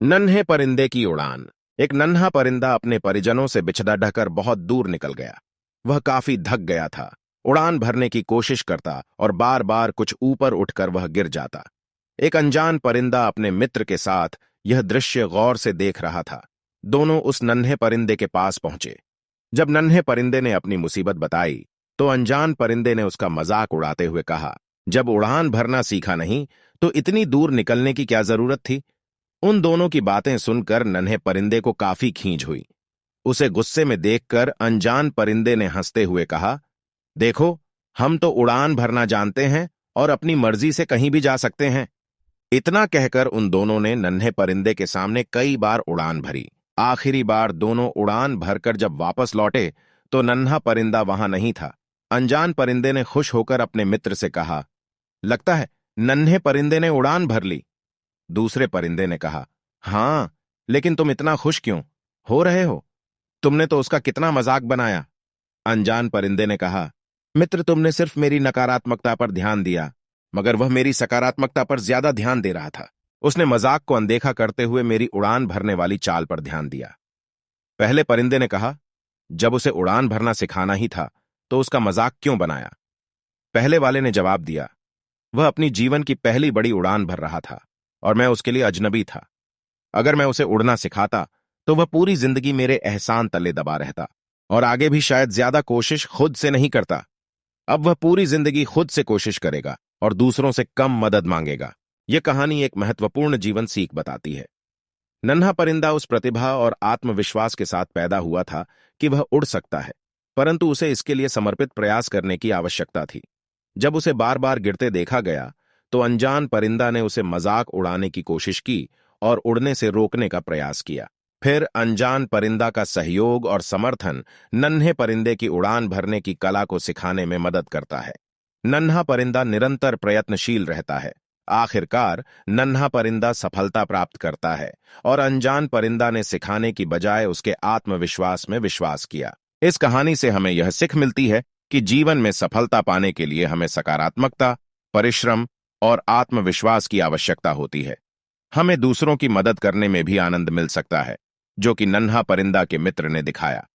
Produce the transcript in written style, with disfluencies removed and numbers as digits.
नन्हे परिंदे की उड़ान। एक नन्हा परिंदा अपने परिजनों से बिछड़ा ढकर बहुत दूर निकल गया। वह काफी थक गया था। उड़ान भरने की कोशिश करता और बार बार कुछ ऊपर उठकर वह गिर जाता। एक अनजान परिंदा अपने मित्र के साथ यह दृश्य गौर से देख रहा था। दोनों उस नन्हे परिंदे के पास पहुंचे। जब नन्हे परिंदे ने अपनी मुसीबत बताई तो अनजान परिंदे ने उसका मजाक उड़ाते हुए कहा, जब उड़ान भरना सीखा नहीं तो इतनी दूर निकलने की क्या जरूरत थी। उन दोनों की बातें सुनकर नन्हे परिंदे को काफी खींच हुई। उसे गुस्से में देखकर अनजान परिंदे ने हंसते हुए कहा, देखो, हम तो उड़ान भरना जानते हैं और अपनी मर्जी से कहीं भी जा सकते हैं। इतना कहकर उन दोनों ने नन्हे परिंदे के सामने कई बार उड़ान भरी। आखिरी बार दोनों उड़ान भरकर जब वापस लौटे तो नन्हा परिंदा वहां नहीं था। अनजान परिंदे ने खुश होकर अपने मित्र से कहा, लगता है नन्हे परिंदे ने उड़ान भर ली। दूसरे परिंदे ने कहा, हां, लेकिन तुम इतना खुश क्यों हो रहे हो? तुमने तो उसका कितना मजाक बनाया। अनजान परिंदे ने कहा, मित्र, तुमने सिर्फ मेरी नकारात्मकता पर ध्यान दिया, मगर वह मेरी सकारात्मकता पर ज्यादा ध्यान दे रहा था। उसने मजाक को अनदेखा करते हुए मेरी उड़ान भरने वाली चाल पर ध्यान दिया। पहले परिंदे ने कहा, जब उसे उड़ान भरना सिखाना ही था तो उसका मजाक क्यों बनाया? पहले वाले ने जवाब दिया, वह अपनी जीवन की पहली बड़ी उड़ान भर रहा था और मैं उसके लिए अजनबी था। अगर मैं उसे उड़ना सिखाता तो वह पूरी जिंदगी मेरे एहसान तले दबा रहता और आगे भी शायद ज्यादा कोशिश खुद से नहीं करता। अब वह पूरी जिंदगी खुद से कोशिश करेगा और दूसरों से कम मदद मांगेगा। यह कहानी एक महत्वपूर्ण जीवन सीख बताती है। नन्हा परिंदा उस प्रतिभा और आत्मविश्वास के साथ पैदा हुआ था कि वह उड़ सकता है, परंतु उसे इसके लिए समर्पित प्रयास करने की आवश्यकता थी। जब उसे बार बार गिरते देखा गया तो अनजान परिंदा ने उसे मजाक उड़ाने की कोशिश की और उड़ने से रोकने का प्रयास किया। फिर अनजान परिंदा का सहयोग और समर्थन नन्हे परिंदे की उड़ान भरने की कला को सिखाने में मदद करता है। नन्हा परिंदा निरंतर प्रयत्नशील रहता है। आखिरकार नन्हा परिंदा सफलता प्राप्त करता है और अनजान परिंदा ने सिखाने की बजाय उसके आत्मविश्वास में विश्वास किया। इस कहानी से हमें यह सीख मिलती है कि जीवन में सफलता पाने के लिए हमें सकारात्मकता, परिश्रम और आत्मविश्वास की आवश्यकता होती है। हमें दूसरों की मदद करने में भी आनंद मिल सकता है, जो कि नन्हा परिंदा के मित्र ने दिखाया।